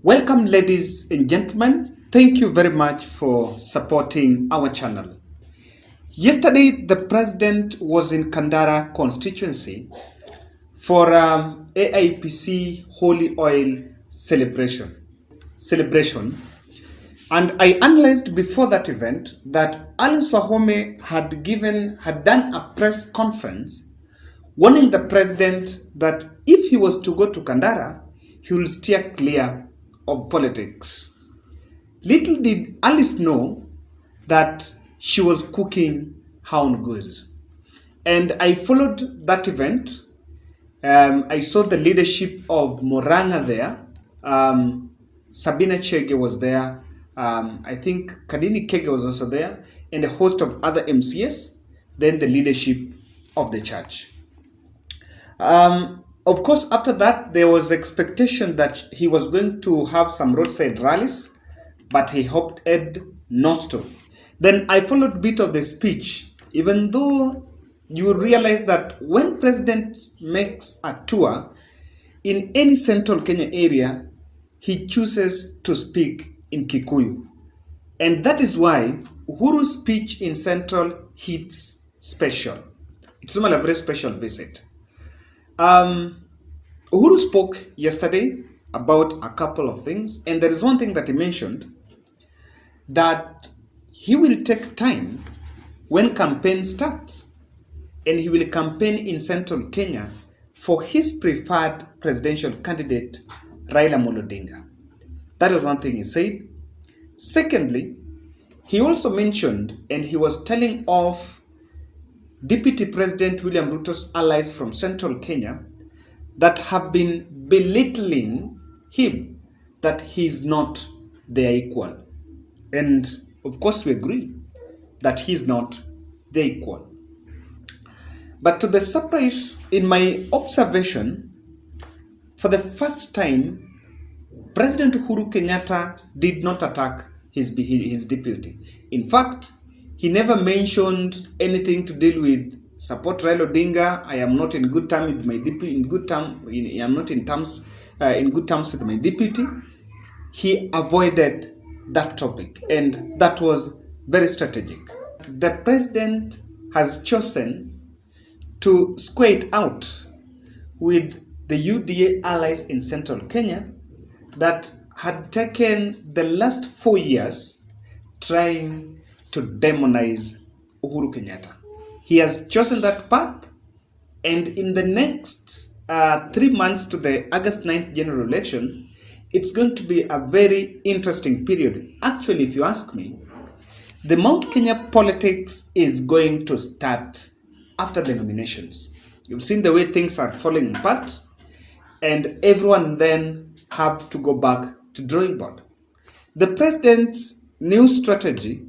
Welcome, ladies and gentlemen. Thank you very much for supporting our channel. Yesterday, the president was in Kandara constituency for AIPC Holy Oil celebration. And I analyzed before that event that Alan Swahome had done a press conference warning the president that if he was to go to Kandara, he will steer clear of politics. Little did Alice know that she was cooking her own goose. And I followed that event. I saw the leadership of Moranga there. Sabina Chege was there. I think Kadini Kege was also there. And a host of other MCS. Then the leadership of the church. Of course, after that, there was expectation that he was going to have some roadside rallies, but he opted not to. Then I followed a bit of the speech, even though you realize that when president makes a tour in any central Kenya area, he chooses to speak in Kikuyu. And that is why Uhuru's speech in central hits special. It's normally a very special visit. Uhuru spoke yesterday about a couple of things, and there is one thing that he mentioned, that he will take time when campaign starts, and he will campaign in central Kenya for his preferred presidential candidate, Raila Odinga. That was one thing he said. Secondly, he also mentioned, and he was telling off Deputy President William Ruto's allies from central Kenya that have been belittling him, that he is not their equal. And of course we agree that he is not their equal. But to the surprise, in my observation, for the first time, President Uhuru Kenyatta did not attack his deputy. In fact, he never mentioned anything to deal with support Raila Odinga. I am not in good terms with my deputy. I am not in good terms with my deputy. He avoided that topic, and that was very strategic. The president has chosen to square it out with the UDA allies in central Kenya that had taken the last 4 years trying to demonize Uhuru Kenyatta. He has chosen that path, and in the next 3 months to the August 9th general election, it's going to be a very interesting period. Actually, if you ask me, the Mount Kenya politics is going to start after the nominations. You've seen the way things are falling apart, and everyone then have to go back to drawing board. The president's new strategy,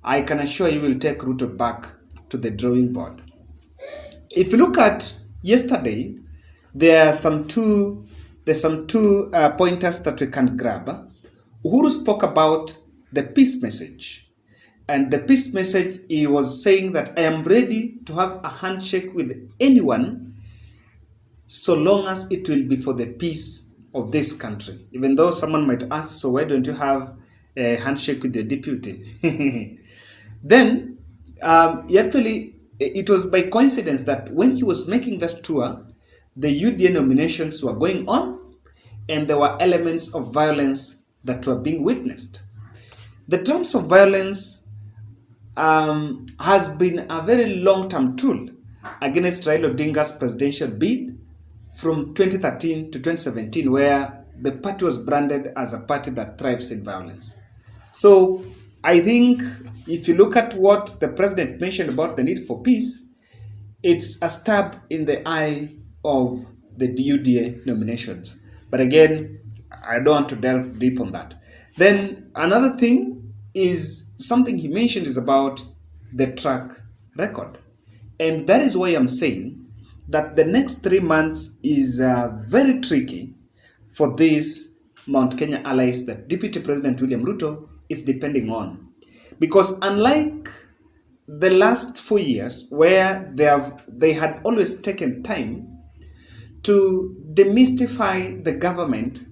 I can assure you, will take Ruto back to the drawing board. If you look at yesterday, there's some two pointers that we can grab. Uhuru spoke about the peace message. And the peace message, he was saying that I am ready to have a handshake with anyone so long as it will be for the peace of this country. Even though someone might ask, so why don't you have a handshake with your deputy? Then, actually, it was by coincidence that when he was making that tour, the UDA nominations were going on, and there were elements of violence that were being witnessed. The terms of violence has been a very long-term tool against Raila Odinga's presidential bid from 2013 to 2017, where the party was branded as a party that thrives in violence. So I think if you look at what the president mentioned about the need for peace, it's a stab in the eye of the UDA nominations. But again, I don't want to delve deep on that. Then another thing is something he mentioned is about the track record. And that is why I'm saying that the next 3 months is very tricky for these Mount Kenya allies that Deputy President William Ruto is depending on. Because unlike the last 4 years where they had always taken time to demystify the government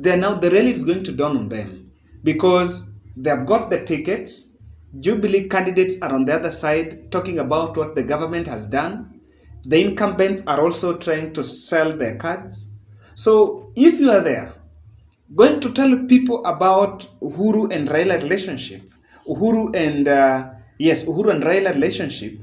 then now the reality is going to dawn on them, because they have got the tickets. Jubilee candidates are on the other side talking about what the government has done. The incumbents are also trying to sell their cards. So if you are there going to tell people about Uhuru and Raila relationship, Uhuru and Raila relationship,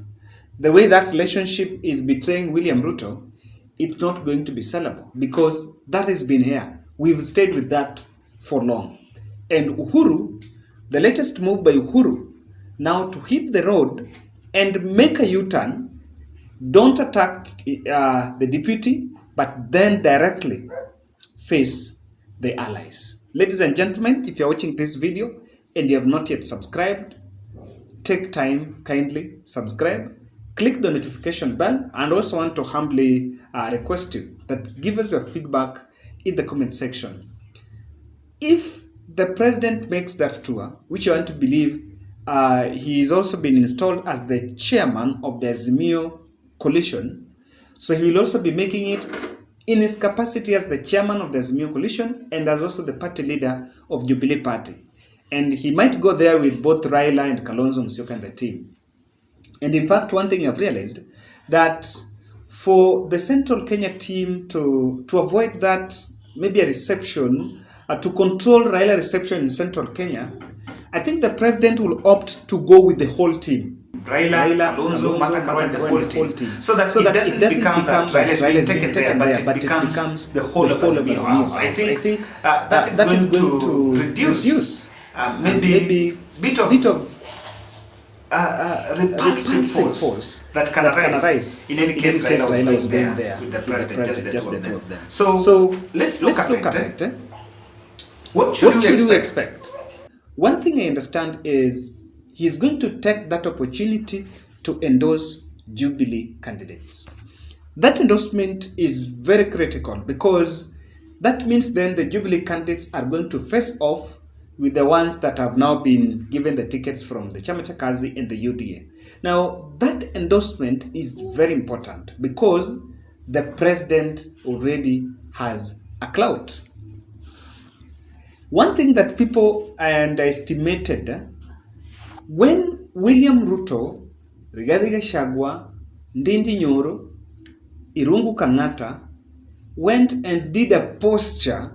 the way that relationship is betraying William Ruto, it's not going to be sellable, because that has been here. We've stayed with that for long. And Uhuru, the latest move by Uhuru, now to hit the road and make a U-turn, don't attack the deputy, but then directly face the allies. Ladies and gentlemen, if you're watching this video and you have not yet subscribed, take time, kindly subscribe, click the notification bell, and also want to humbly request you that give us your feedback in the comment section. If the president makes that tour, which I want to believe he is also been installed as the chairman of the Azimio coalition, so he will also be making it in his capacity as the chairman of the Azimio coalition and as also the party leader of Jubilee Party. And he might go there with both Raila and Kalonzo Musyoka and the team. And in fact, one thing I've realized, that for the Central Kenya team to avoid that, maybe a reception, to control Raila reception in Central Kenya, I think the president will opt to go with the whole team. Raila, Kalonzo, the whole team. So that it doesn't become that Raila is being taken there, but it becomes the whole of Azimio House. I think that is going to reduce maybe bit of repulsive force that can arise. In any case, Raila was going there with the president, just the two of them. So let's look at it. What should you expect? One thing I understand is he's going to take that opportunity to endorse Jubilee candidates. That endorsement is very critical, because that means then the Jubilee candidates are going to face off with the ones that have now been given the tickets from the Chama cha Kazi and the UDA. Now, that endorsement is very important, because the president already has a clout. One thing that people underestimated, when William Ruto, Rigathi Gachagua, Ndindi Nyoro, Irungu Kang'ata went and did a posture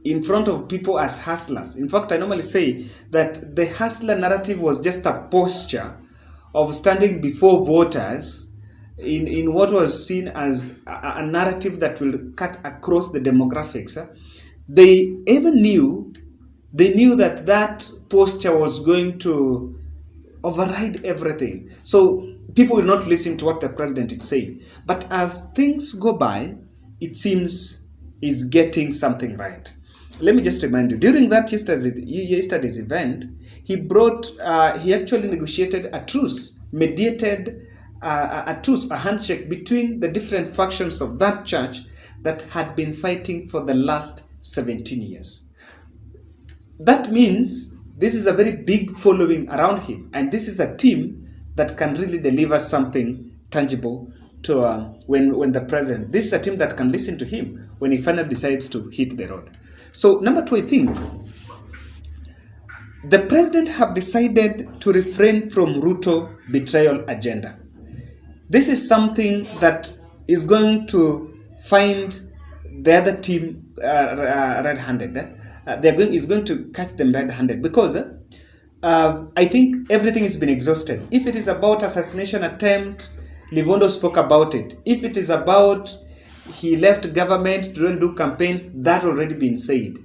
in front of people as hustlers. In fact, I normally say that the hustler narrative was just a posture of standing before voters in what was seen as a narrative that will cut across the demographics. They even knew that that posture was going to override everything. So people will not listen to what the president is saying. But as things go by, it seems he's getting something right. Let me just remind you, during that yesterday's event, he actually negotiated a truce, mediated a truce, a handshake between the different factions of that church that had been fighting for the last 17 years. That means this is a very big following around him, and this is a team that can really deliver something tangible to when the president. This is a team that can listen to him when he finally decides to hit the road. So number two, I think the president have decided to refrain from Ruto betrayal agenda. This is something that is going to find the other team red-handed. Is going to catch them red-handed, because I think everything has been exhausted. If it is about assassination attempt, Livondo spoke about it. If it is about he left government to do campaigns, that already been said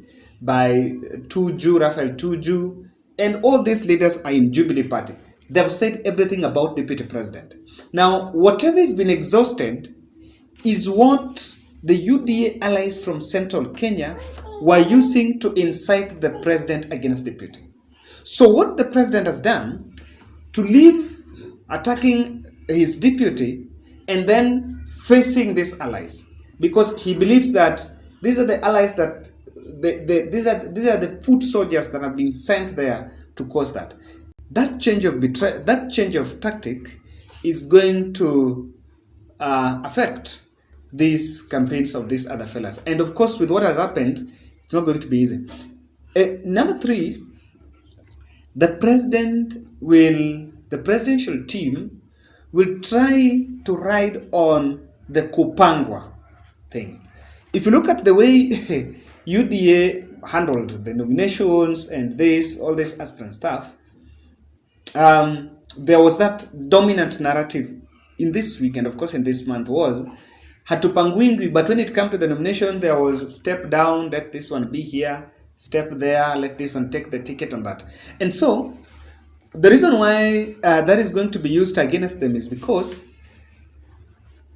by Tuju, Raphael Tuju, and all these leaders are in Jubilee Party. They've said everything about Deputy President. Now, whatever has been exhausted is what the UDA allies from Central Kenya were using to incite the president against Deputy. So what the president has done, to leave attacking his deputy and then facing these allies, because he believes that these are the allies that these are the foot soldiers that have been sent there to cause that. That change of tactic is going to affect these campaigns of these other fellas. And of course, with what has happened, It's not going to be easy. Number three, the presidential team will try to ride on the Kupangwa thing. If you look at the way UDA handled the nominations and all this aspirant stuff, there was that dominant narrative in this week and of course in this month was hatupangwingwi, but when it came to the nomination, there was step down, let this one be here, step there, let this one take the ticket on that. And so the reason why that is going to be used against them is because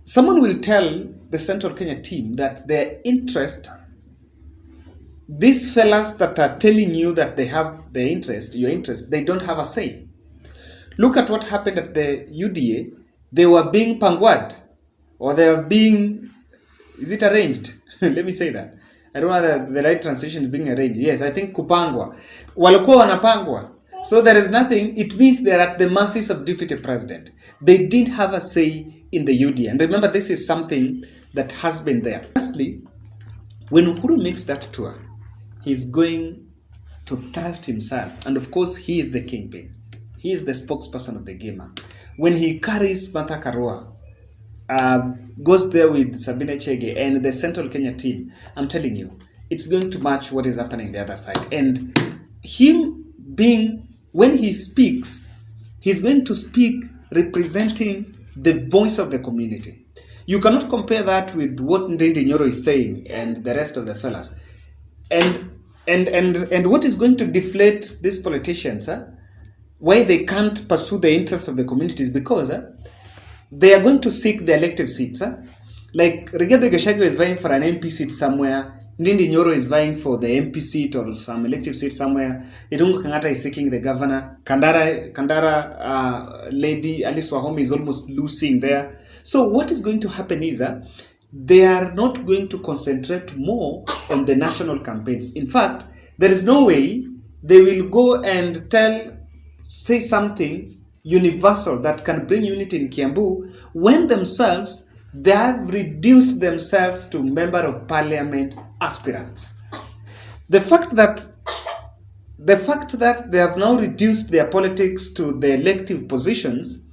someone will tell the Central Kenya team that their interest, these fellas that are telling you that they have their interest, your interest, they don't have a say. Look at what happened at the UDA. They were being pangwad, or they are being, is it arranged? Let me say that. I don't know whether the right translation is being arranged. Yes, I think kupangwa. Walikuwa wanapangwa. So there is nothing, it means they're at the mercies of deputy president. They didn't have a say in the UDA. And remember, this is something that has been there. Lastly, when Uhuru makes that tour, he's going to thrust himself. And of course, he is the kingpin. He is the spokesperson of the GEMA. When he carries Martha Karua, goes there with Sabina Chege and the Central Kenya team, I'm telling you, it's going to match what is happening the other side. And him being, when he speaks, he's going to speak representing the voice of the community. You cannot compare that with what Ndindi Nyoro is saying and the rest of the fellas. And what is going to deflate these politicians, why they can't pursue the interests of the community is because they are going to seek the elective seats. Like Rigathi Gachagua is vying for an MP seat somewhere. Ndindi Nyoro is vying for the MP seat or some elective seat somewhere. Irungu Kangata is seeking the governor. Kandara lady Alice Wahome is almost losing there. So what is going to happen is they are not going to concentrate more on the national campaigns. In fact, there is no way they will go and say something universal that can bring unity in Kiambu when themselves they have reduced themselves to member of parliament aspirants. The fact that they have now reduced their politics to the elective positions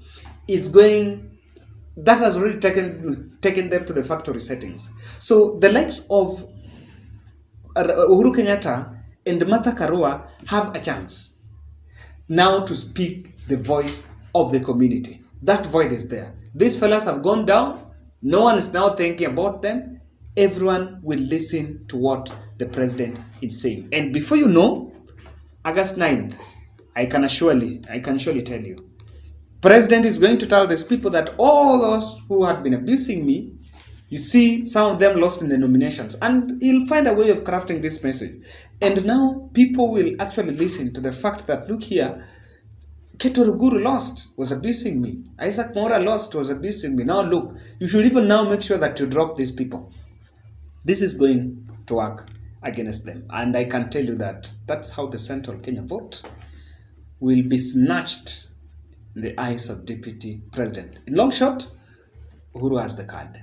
that has already taken them to the factory settings. So the likes of Uhuru Kenyatta and Martha Karua have a chance now to speak the voice of the community. That void is there. These fellas have gone down. No one is now thinking about them. Everyone will listen to what the president is saying. And before you know, August 9th, I can surely tell you, president is going to tell these people that all those who had been abusing me, you see some of them lost in the nominations. And he'll find a way of crafting this message. And now people will actually listen to the fact that, look here, Keto Guru lost, was abusing me. Isaac Mora lost, was abusing me. Now look, you should even now make sure that you drop these people. This is going to work against them. And I can tell you that that's how the Central Kenya vote will be snatched in the eyes of Deputy President. In long shot, Uhuru has the card.